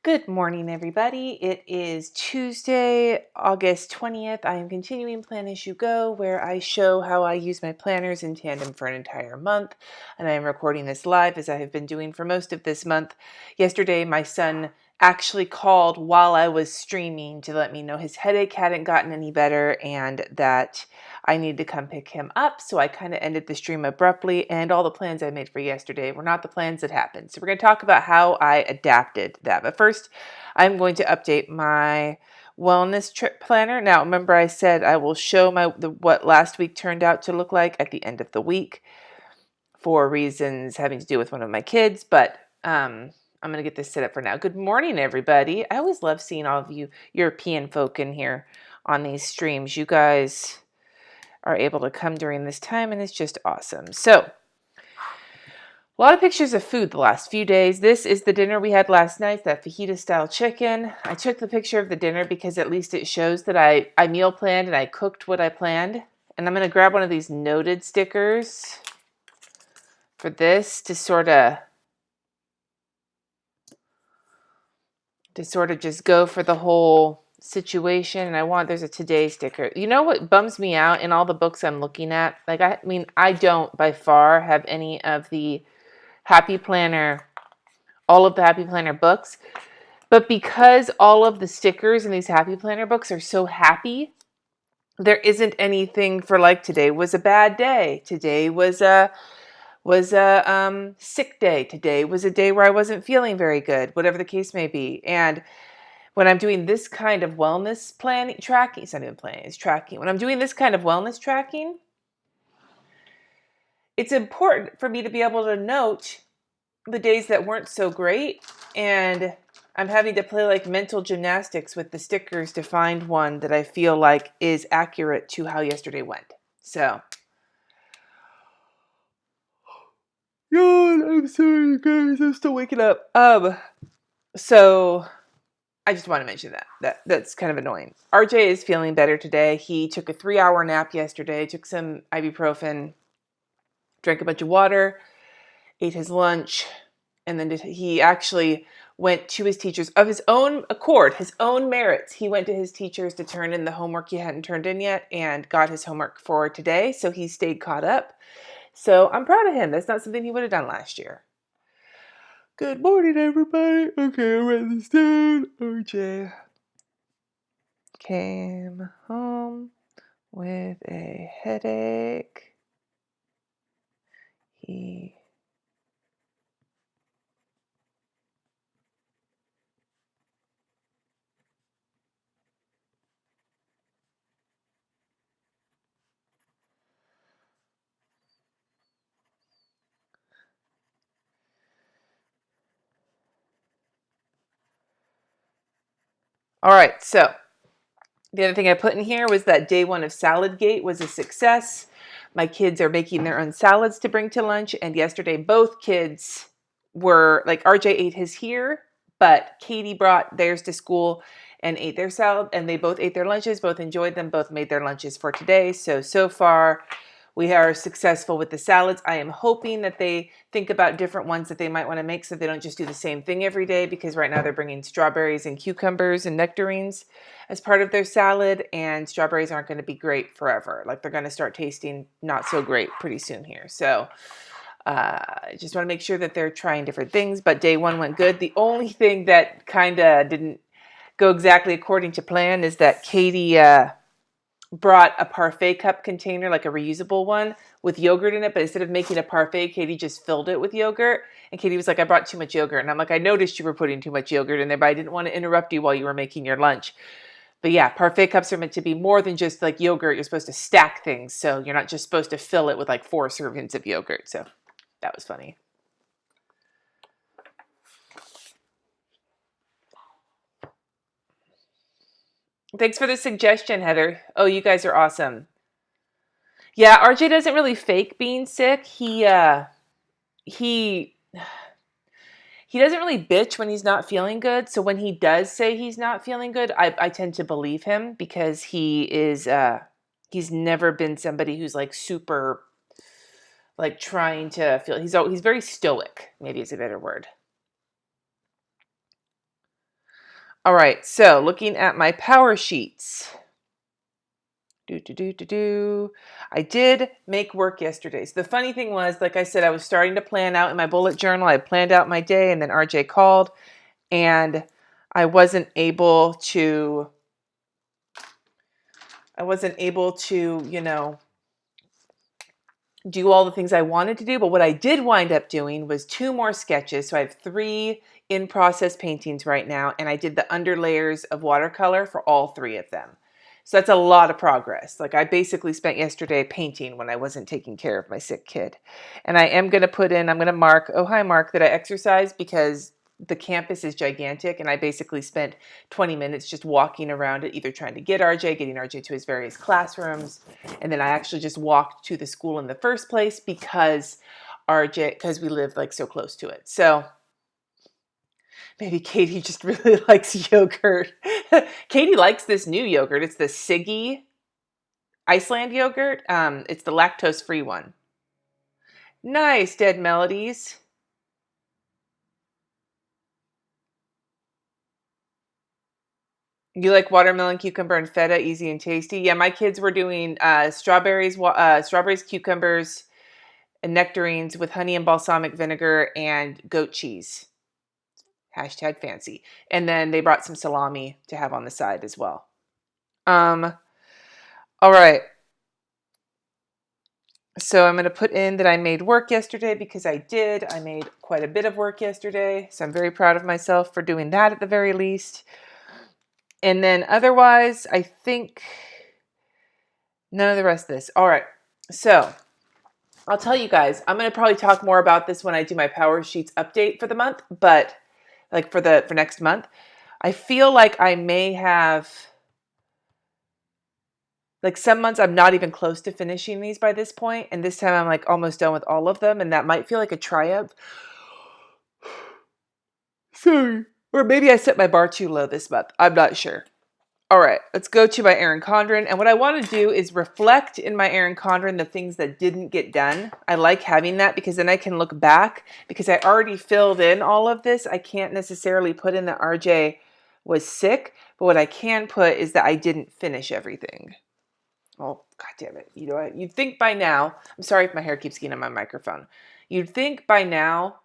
Good morning, everybody. It is Tuesday, August 20th. I am continuing Plan As You Go, where I show how I use my planners in tandem for an entire month. And I am recording this live as I have been doing for most of this month. Yesterday, my son actually called while I was streaming to let me know his headache hadn't gotten any better and that I needed to come pick him up. So I kind of ended the stream abruptly, and all the plans I made for yesterday were not the plans that happened. So we're going to talk about how I adapted that. But first, I'm going to update my wellness trip planner. Now, remember I said I will show what last week turned out to look like at the end of the week for reasons having to do with one of my kids, but I'm going to get this set up for now. Good morning, everybody. I always love seeing all of you European folk in here on these streams. You guys are able to come during this time, and it's just awesome. So, a lot of pictures of food the last few days. This is the dinner we had last night, that fajita style chicken. I took the picture of the dinner because at least it shows that I meal planned and I cooked what I planned. And I'm going to grab one of these noted stickers for this to sort of just go for the whole situation. And there's a today sticker. You know what bums me out in all the books I'm looking at? Like, I don't by far have any of the all of the Happy Planner books, but because all of the stickers in these Happy Planner books are so happy, there isn't anything for like today was a bad day. Today was a sick day. Today was a day where I wasn't feeling very good, whatever the case may be. And when I'm doing this kind of wellness planning, tracking, it's not even planning, it's tracking. When I'm doing this kind of wellness tracking, it's important for me to be able to note the days that weren't so great, and I'm having to play like mental gymnastics with the stickers to find one that I feel like is accurate to how yesterday went. So, I'm sorry, guys. I'm still waking up. So I just want to mention that's kind of annoying. RJ is feeling better today. He took a 3-hour nap yesterday, took some ibuprofen, drank a bunch of water, ate his lunch, and then he actually went to his teachers of his own accord, his own merits. He went to his teachers to turn in the homework he hadn't turned in yet and got his homework for today. So he stayed caught up. So I'm proud of him. That's not something he would have done last year. Good morning, everybody. Okay, I'll write this down. RJ came home with a headache. All right, so the other thing I put in here was that day one of Salad Gate was a success. My kids are making their own salads to bring to lunch, and yesterday both kids were, like, RJ ate his here, but Katie brought theirs to school and ate their salad, and they both ate their lunches, both enjoyed them, both made their lunches for today. So far, we are successful with the salads. I am hoping that they think about different ones that they might want to make so they don't just do the same thing every day, because right now they're bringing strawberries and cucumbers and nectarines as part of their salad, and strawberries aren't going to be great forever. Like, they're going to start tasting not so great pretty soon here. So I just want to make sure that they're trying different things, but day one went good. The only thing that kind of didn't go exactly according to plan is that Katie brought a parfait cup container, like a reusable one, with yogurt in it, but instead of making a parfait, Katie just filled it with yogurt. And Katie was like, I brought too much yogurt. And I'm like, I noticed you were putting too much yogurt in there, but I didn't want to interrupt you while you were making your lunch. But yeah, parfait cups are meant to be more than just like yogurt. You're supposed to stack things, so you're not just supposed to fill it with like 4 servings of yogurt. So that was funny. Thanks for the suggestion, Heather. Oh, you guys are awesome. Yeah, RJ doesn't really fake being sick. He doesn't really bitch when he's not feeling good. So when he does say he's not feeling good, I tend to believe him, because he's never been somebody who's like super like trying to feel. He's very stoic, maybe is a better word. All right, so looking at my power sheets. I did make work yesterday. So the funny thing was, like I said, I was starting to plan out in my bullet journal. I planned out my day, and then RJ called, and I wasn't able to, you know, do all the things I wanted to do. But what I did wind up doing was 2 more sketches. So I have 3 in-process paintings right now, and I did the underlayers of watercolor for all 3 of them. So that's a lot of progress. Like, I basically spent yesterday painting when I wasn't taking care of my sick kid. And I am going to put in, I'm going to mark, oh hi Mark, that I exercised, because the campus is gigantic, and I basically spent 20 minutes just walking around it, either trying to get RJ, getting RJ to his various classrooms, and then I actually just walked to the school in the first place because we live like so close to it. So maybe Katie just really likes yogurt. Katie likes this new yogurt. It's the Siggy Iceland yogurt. It's the lactose-free one. Nice, Dead Melodies. You like watermelon, cucumber, and feta, easy and tasty. Yeah, my kids were doing strawberries, cucumbers, and nectarines with honey and balsamic vinegar and goat cheese. Hashtag fancy. And then they brought some salami to have on the side as well. All right. So I'm going to put in that I made work yesterday, because I did. I made quite a bit of work yesterday. So I'm very proud of myself for doing that at the very least. And then otherwise, I think none of the rest of this. All right. So I'll tell you guys, I'm going to probably talk more about this when I do my Power Sheets update for the month, but like for next month. I feel like I may have, like, some months I'm not even close to finishing these by this point, and this time I'm like almost done with all of them, and that might feel like a triumph. Sorry. Or maybe I set my bar too low this month. I'm not sure. All right, let's go to my Erin Condren. And what I want to do is reflect in my Erin Condren the things that didn't get done. I like having that, because then I can look back, because I already filled in all of this. I can't necessarily put in that RJ was sick, but what I can put is that I didn't finish everything. Oh, God damn it. You know what? You'd think by now, I'm sorry if my hair keeps getting on my microphone. You'd think by now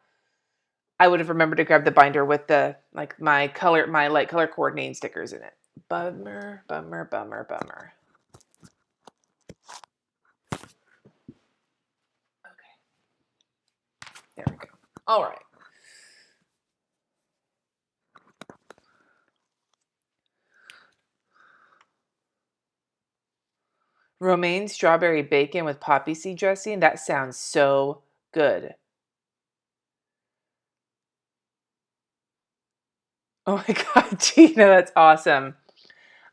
I would have remembered to grab the binder with the, like, my light color coordinating stickers in it. Bummer, bummer, bummer, bummer. Okay. There we go. All right. Romaine strawberry bacon with poppy seed dressing. That sounds so good. Oh my God, Tina, that's awesome.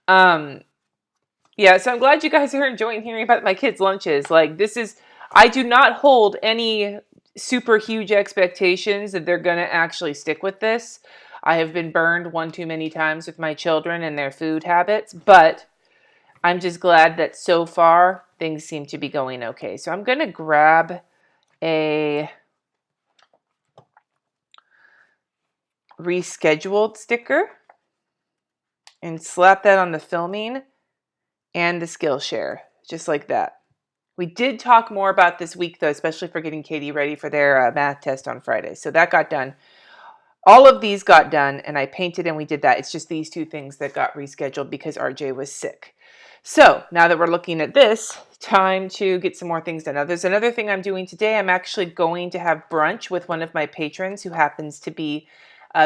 Yeah, so I'm glad you guys are enjoying hearing about my kids' lunches. Like, I do not hold any super huge expectations that they're going to actually stick with this. I have been burned one too many times with my children and their food habits, but I'm just glad that so far things seem to be going okay. So I'm going to grab a rescheduled sticker and slap that on the filming and the Skillshare, just like that. We did talk more about this week, though, especially for getting Katie ready for their math test on Friday. So that got done. All of these got done, and I painted and we did that. It's just these 2 things that got rescheduled because RJ was sick. So now that we're looking at this, time to get some more things done. Now, there's another thing I'm doing today. I'm actually going to have brunch with one of my patrons who happens to be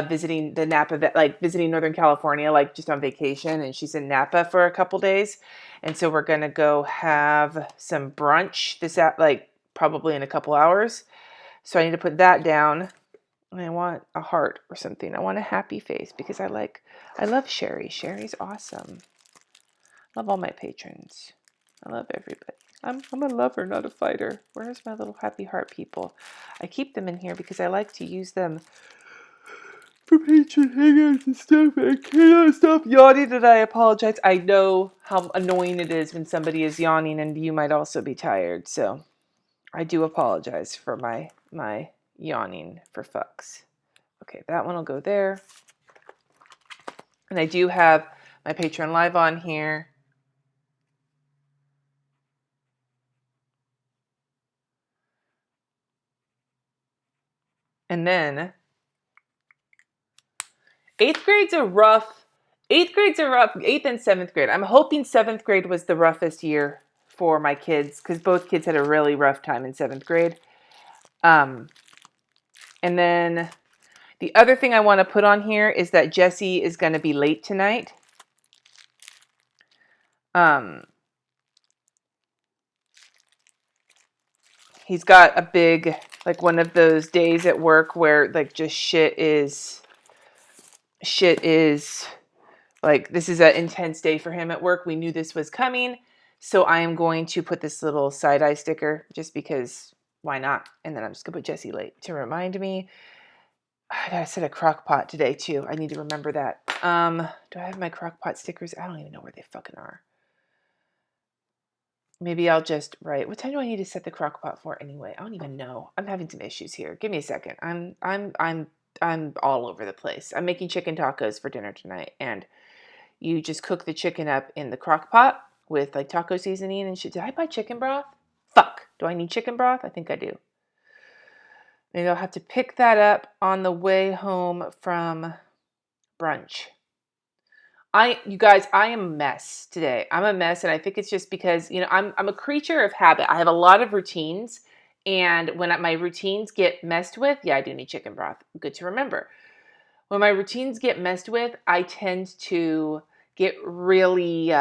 visiting the Napa, visiting Northern California, like just on vacation, and she's in Napa for a couple days. And so we're going to go have some brunch probably in a couple hours. So I need to put that down. And I want a heart or something. I want a happy face, because I love Sherry. Sherry's awesome. Love all my patrons. I love everybody. I'm a lover, not a fighter. Where's my little happy heart people? I keep them in here because I like to use them for patron hangouts and stuff. I cannot stop yawning, and I apologize. I know how annoying it is when somebody is yawning, and you might also be tired. So I do apologize for my yawning for fucks. Okay, that one will go there. And I do have my Patreon Live on here. And then 8th and 7th grade. I'm hoping 7th grade was the roughest year for my kids because both kids had a really rough time in 7th grade. And then the other thing I want to put on here is that Jesse is going to be late tonight. He's got a big, like one of those days at work where like just shit is like, this is an intense day for him at work. We knew this was coming. So I am going to put this little side-eye sticker just because why not? And then I'm just going to put Jesse late to remind me. I gotta set a crock pot today too. I need to remember that. Do I have my crock pot stickers? I don't even know where they fucking are. Maybe I'll just write. What time do I need to set the crock pot for anyway? I don't even know. I'm having some issues here. Give me a second. I'm all over the place. I'm making chicken tacos for dinner tonight, and you just cook the chicken up in the crock pot with like taco seasoning and shit. Did I buy chicken broth? Fuck. Do I need chicken broth? I think I do. Maybe I'll have to pick that up on the way home from brunch. You guys, I am a mess today. I'm a mess, and I think it's just because, I'm a creature of habit. I have a lot of routines, and when my routines get messed with, yeah, I do need chicken broth. Good to remember. When my routines get messed with, I tend to get really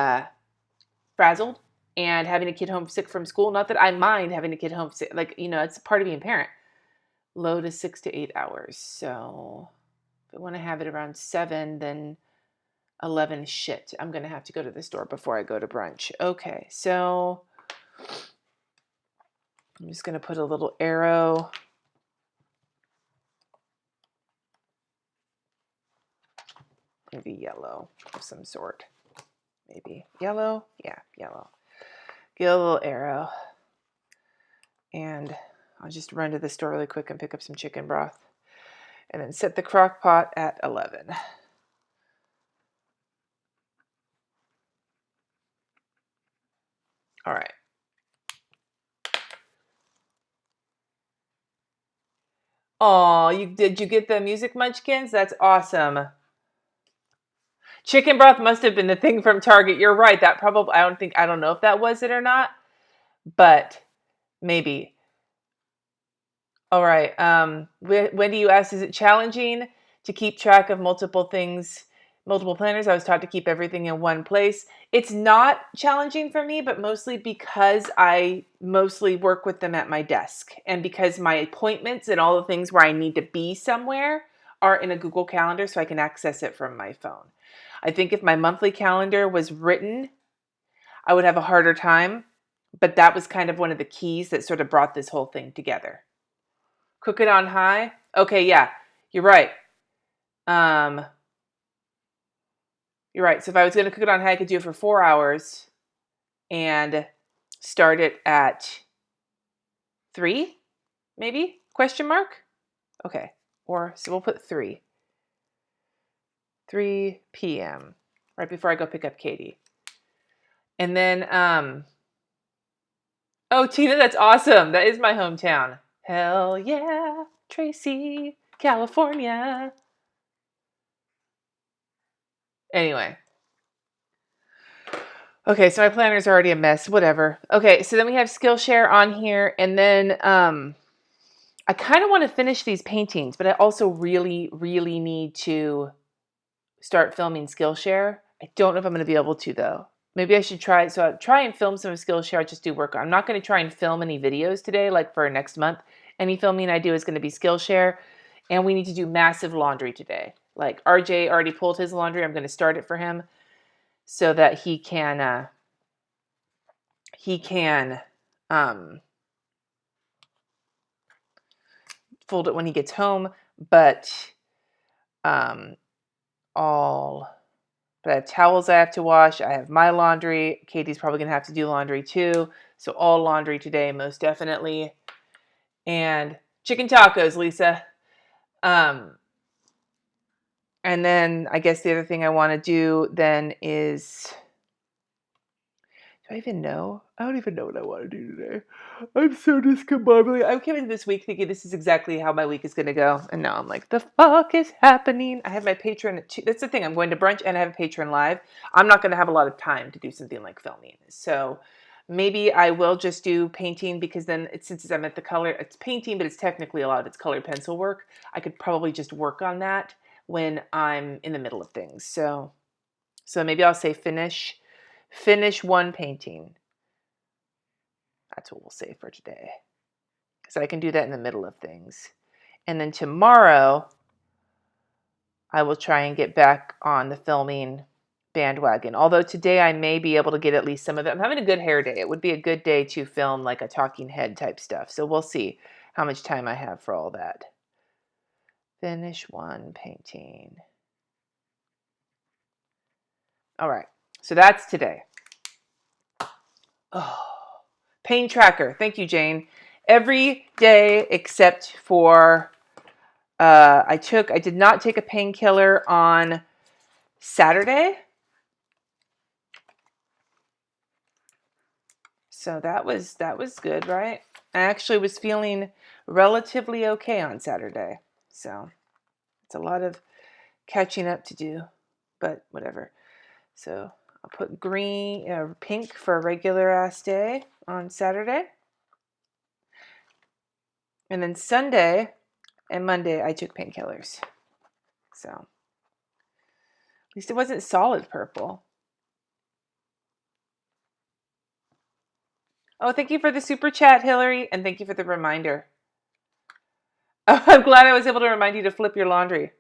frazzled, and having a kid home sick from school, not that I mind having a kid home sick, like, it's part of being a parent. Low to 6 to 8 hours. So if I want to have it around 7, then 11, shit, I'm going to have to go to the store before I go to brunch. Okay, so I'm just going to put a little arrow. Maybe yellow of some sort. Maybe yellow. Yeah, yellow. Get a little arrow. And I'll just run to the store really quick and pick up some chicken broth. And then set the crock pot at 11. All right. Oh, did you get the music munchkins? That's awesome. Chicken broth must have been the thing from Target. You're right. That probably, I don't know if that was it or not, but maybe. All right. Wendy, you asked, is it challenging to keep track of multiple planners? I was taught to keep everything in one place. It's not challenging for me, but mostly because I mostly work with them at my desk, and because my appointments and all the things where I need to be somewhere are in a Google Calendar, so I can access it from my phone. I think if my monthly calendar was written, I would have a harder time, but that was kind of one of the keys that sort of brought this whole thing together. Cook it on high? Okay, yeah, you're right. You're right. So if I was going to cook it on high, I could do it for 4 hours and start it at 3, maybe? Question mark? Okay. So we'll put 3 p.m. right before I go pick up Katie. And then, oh, Tina, that's awesome. That is my hometown. Hell yeah, Tracy, California. Anyway. Okay, so my planner's already a mess. Whatever. Okay, so then we have Skillshare on here, and then I kind of want to finish these paintings, but I also really, really need to start filming Skillshare. I don't know if I'm going to be able to, though. Maybe I should try. So I'll try and film some of Skillshare. I'll just do work. I'm not going to try and film any videos today, like for next month. Any filming I do is going to be Skillshare. And we need to do massive laundry today. Like RJ already pulled his laundry. I'm going to start it for him so that he can fold it when he gets home. But I have towels I have to wash. I have my laundry. Katie's probably going to have to do laundry too. So all laundry today, most definitely. And chicken tacos, Lisa. And then I guess the other thing I want to do then is, do I even know? I don't even know what I want to do today. I'm so discombobulated. I came into this week thinking this is exactly how my week is going to go. And now I'm like, the fuck is happening? I have my patron at 2. That's the thing. I'm going to brunch and I have a patron live. I'm not going to have a lot of time to do something like filming. So maybe I will just do painting, because then since I'm at the color, it's painting, but it's technically a lot of it's colored pencil work. I could probably just work on that when I'm in the middle of things. So maybe I'll say finish one painting. That's what we'll say for today, because I can do that in the middle of things. And then tomorrow, I will try and get back on the filming bandwagon. Although today I may be able to get at least some of it. I'm having a good hair day. It would be a good day to film like a talking head type stuff. So we'll see how much time I have for all that. Finish one painting. All right. So that's today. Oh, pain tracker. Thank you, Jane. Every day except for I did not take a painkiller on Saturday. So that was good, right? I actually was feeling relatively okay on Saturday. So it's a lot of catching up to do, but whatever. So I'll put pink for a regular ass day on Saturday. And then Sunday and Monday I took painkillers. So at least it wasn't solid purple. Oh, thank you for the super chat, Hillary, and thank you for the reminder. Oh, I'm glad I was able to remind you to flip your laundry.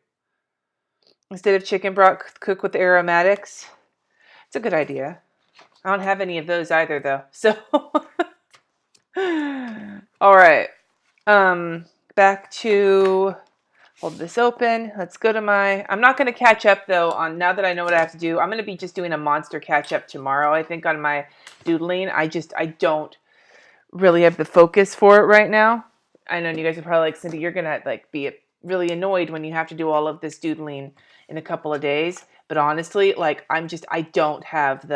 Instead of chicken broth, cook with aromatics. It's a good idea. I don't have any of those either, though. So, all right. Back to hold this open. Let's go to I'm not going to catch up, though, on now that I know what I have to do. I'm going to be just doing a monster catch up tomorrow, I think, on my doodling. I don't really have the focus for it right now. I know you guys are probably like, Cindy, you're going to like be really annoyed when you have to do all of this doodling in a couple of days. But honestly, like I don't have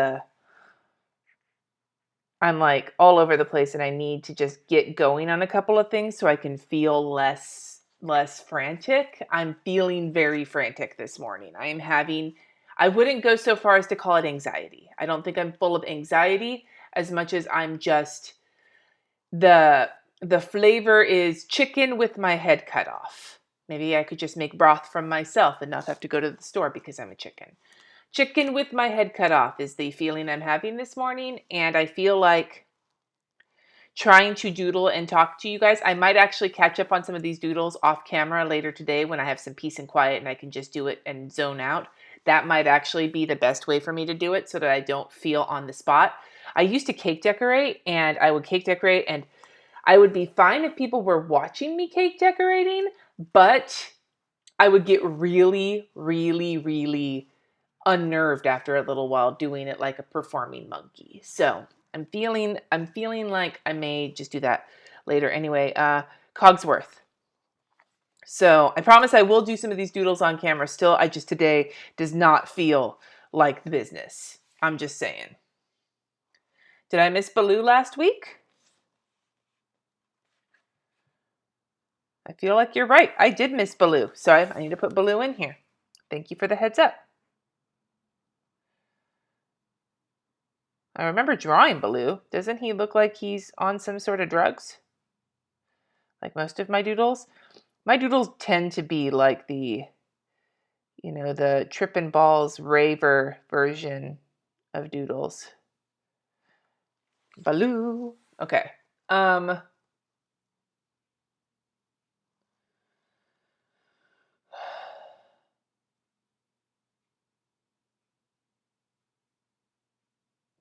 I'm like all over the place, and I need to just get going on a couple of things so I can feel less frantic. I'm feeling very frantic this morning. I wouldn't go so far as to call it anxiety. I don't think I'm full of anxiety as much as I'm just the flavor is chicken with my head cut off. Maybe I could just make broth from myself and not have to go to the store because I'm a chicken. Chicken with my head cut off is the feeling I'm having this morning, and I feel like trying to doodle and talk to you guys. I might actually catch up on some of these doodles off camera later today when I have some peace and quiet and I can just do it and zone out. That might actually be the best way for me to do it so that I don't feel on the spot. I used to cake decorate, and I would cake decorate, and I would be fine if people were watching me cake decorating, but I would get really, really, really unnerved after a little while doing it like a performing monkey. So I'm feeling like I may just do that later. Anyway, Cogsworth. So I promise I will do some of these doodles on camera still. I just today does not feel like the business. I'm just saying. Did I miss Baloo last week? I feel like you're right. I did miss Baloo. So I need to put Baloo in here. Thank you for the heads up. I remember drawing Baloo. Doesn't he look like he's on some sort of drugs? Like most of my doodles? My doodles tend to be like the Trippin' Balls raver version of doodles. Baloo. Okay.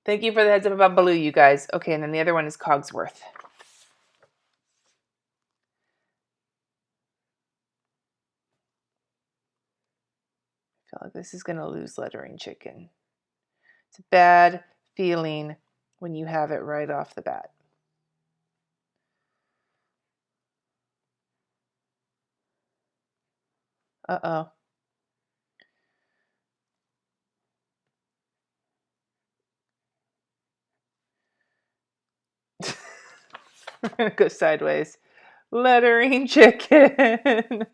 Thank you for the heads up about Baloo, you guys. Okay, and then the other one is Cogsworth. I feel like this is going to lose lettering chicken. It's a bad feeling when you have it right off the bat. Uh-oh. We're going to go sideways. Lettering chicken.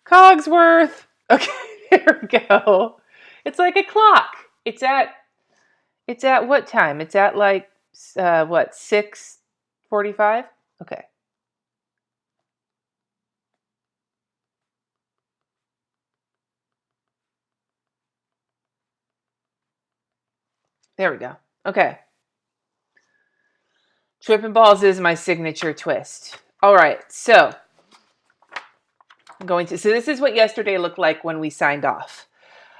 Cogsworth. Okay, there we go. It's like a clock. It's at what time? It's at like what, 6:45? Okay. There we go. Okay. Tripping balls is my signature twist. All right. So so this is what yesterday looked like when we signed off.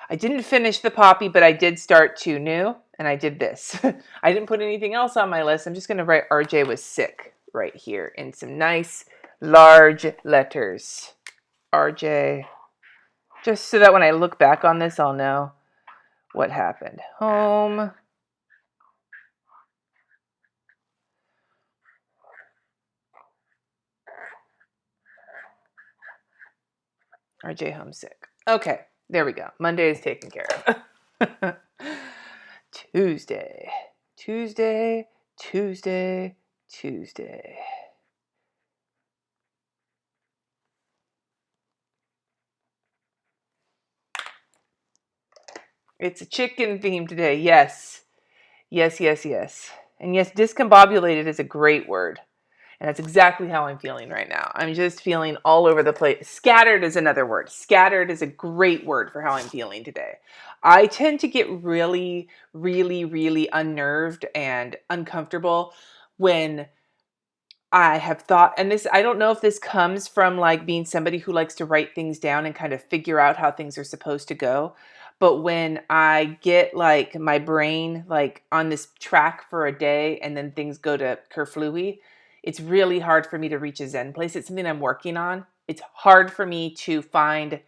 I didn't finish the poppy, but I did start 2 new, and I did this. I didn't put anything else on my list. I'm just going to write RJ was sick right here in some nice large letters. RJ, just so that when I look back on this, I'll know what happened. Home. RJ homesick. Okay, there we go. Monday is taken care of. Tuesday. Tuesday. Tuesday. Tuesday. It's a chicken theme today. Yes. Yes, yes, yes. And yes, discombobulated is a great word. And that's exactly how I'm feeling right now. I'm just feeling all over the place. Scattered is another word. Scattered is a great word for how I'm feeling today. I tend to get really, really, really unnerved and uncomfortable when I have thought, and this, I don't know if this comes from like being somebody who likes to write things down and kind of figure out how things are supposed to go. But when I get like my brain like on this track for a day and then things go to kerflooey, it's really hard for me to reach a zen place. It's something I'm working on. It's hard for me to find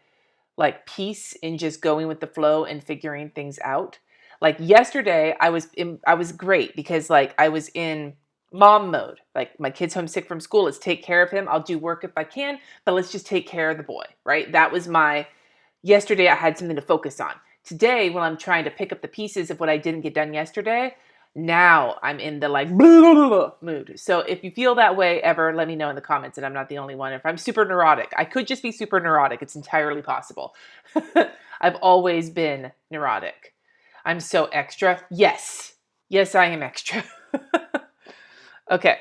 like peace in just going with the flow and figuring things out. Like yesterday, I was great because like I was in mom mode. Like my kid's homesick from school. Let's take care of him. I'll do work if I can, but let's just take care of the boy, right? That was my yesterday. I had something to focus on. Today, when I'm trying to pick up the pieces of what I didn't get done yesterday, now I'm in the like blah, blah, blah, blah mood. So if you feel that way ever, let me know in the comments that I'm not the only one. If I'm super neurotic, I could just be super neurotic. It's entirely possible. I've always been neurotic. I'm so extra. Yes. Yes, I am extra. Okay.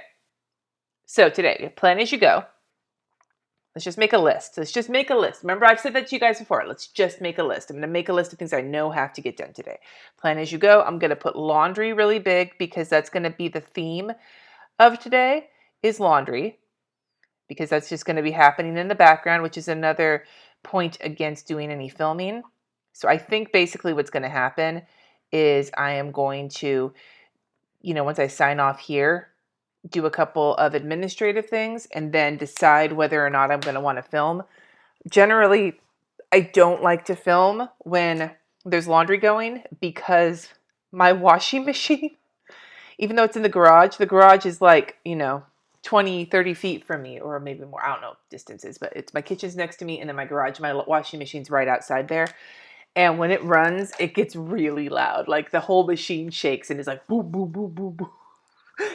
So today, plan as you go. Let's just make a list. Let's just make a list. Remember, I've said that to you guys before. Let's just make a list. I'm going to make a list of things I know have to get done today. Plan as you go. I'm going to put laundry really big because that's going to be the theme of today is laundry, because that's just going to be happening in the background, which is another point against doing any filming. So I think basically what's going to happen is I am going to, once I sign off here, do a couple of administrative things and then decide whether or not I'm going to want to film. Generally, I don't like to film when there's laundry going because my washing machine, even though it's in the garage is like, 20, 30 feet from me, or maybe more. I don't know distances, but it's my kitchen's next to me and then my garage, my washing machine's right outside there. And when it runs, it gets really loud. Like the whole machine shakes and is like boom, boom, boom, boom, boom.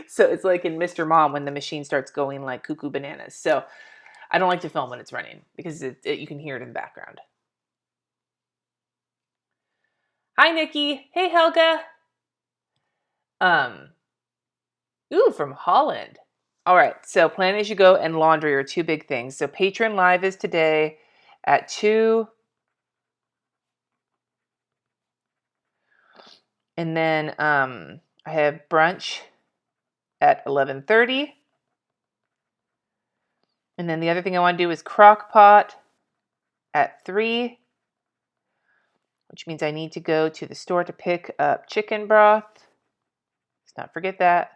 So it's like in Mr. Mom when the machine starts going like cuckoo bananas. So I don't like to film when it's running because you can hear it in the background. Hi, Nikki. Hey, Helga. From Holland. All right. So plan as you go and laundry are two big things. So Patreon Live is today at 2. And then I have brunch at 11:30. And then the other thing I want to do is crock pot at 3, which means I need to go to the store to pick up chicken broth. Let's not forget that.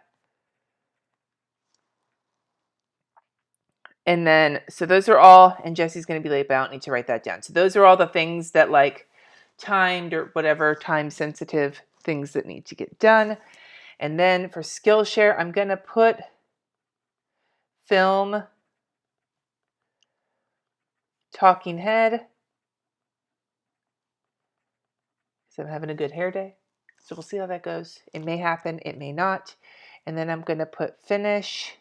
And then, so those are all, and Jesse's going to be late, but I don't need to write that down. So those are all the things that like timed or whatever, time sensitive things that need to get done. And then for Skillshare, I'm going to put film, talking head. So I'm having a good hair day. So we'll see how that goes. It may happen, it may not. And then I'm going to put finish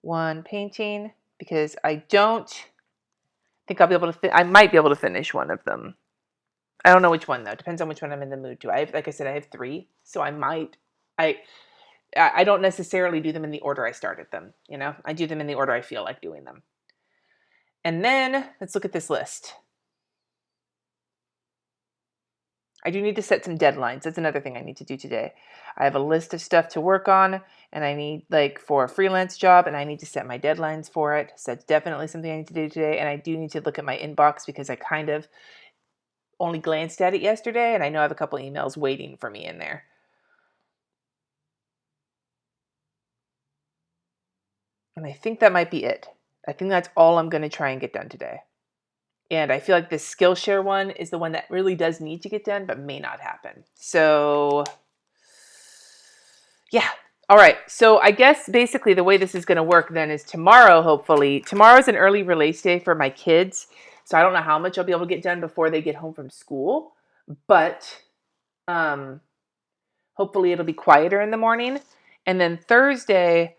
one painting because I don't think I'll be able to I might be able to finish one of them. I don't know which one though. Depends on which one I'm in the mood to. Like I said, I have 3, so I might. I don't necessarily do them in the order I started them. I do them in the order I feel like doing them. And then let's look at this list. I do need to set some deadlines. That's another thing I need to do today. I have a list of stuff to work on, and I need for a freelance job, and I need to set my deadlines for it. So that's definitely something I need to do today. And I do need to look at my inbox because I kind of only glanced at it yesterday, and I know I have a couple emails waiting for me in there. And I think that might be it. I think that's all I'm going to try and get done today. And I feel like this Skillshare one is the one that really does need to get done, but may not happen. So, yeah. All right. So I guess basically the way this is going to work then is tomorrow, hopefully. Tomorrow is an early release day for my kids. So I don't know how much I'll be able to get done before they get home from school. But hopefully it'll be quieter in the morning. And then Thursday,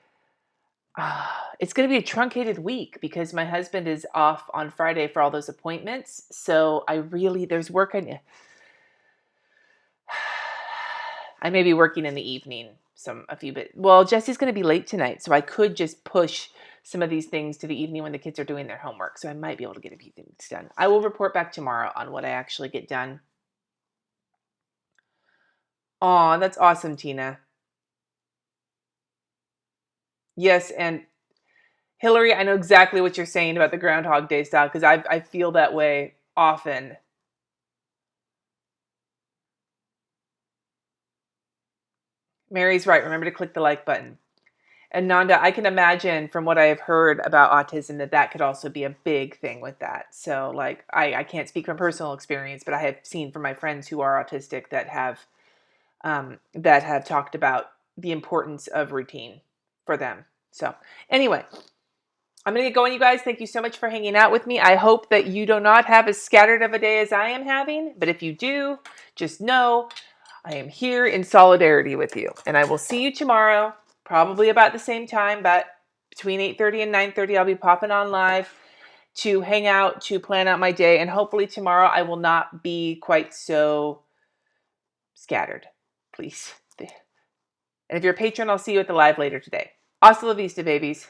it's going to be a truncated week because my husband is off on Friday for all those appointments. So there's work I may be working in the evening a few bit. Well, Jesse's going to be late tonight, so I could just push some of these things to the evening when the kids are doing their homework. So I might be able to get a few things done. I will report back tomorrow on what I actually get done. Aw, that's awesome, Tina. Yes, and Hillary, I know exactly what you're saying about the Groundhog Day style because I feel that way often. Mary's right. Remember to click the like button. And Nanda, I can imagine from what I have heard about autism that could also be a big thing with that. So like, I can't speak from personal experience, but I have seen from my friends who are autistic that have talked about the importance of routine for them. So anyway, I'm going to get going, you guys. Thank you so much for hanging out with me. I hope that you do not have as scattered of a day as I am having, but if you do, just know I am here in solidarity with you. And I will see you tomorrow, probably about the same time, but between 8:30 and 9:30, I'll be popping on live to hang out, to plan out my day. And hopefully tomorrow I will not be quite so scattered, please. And if you're a patron, I'll see you at the live later today. Hasta la vista, babies.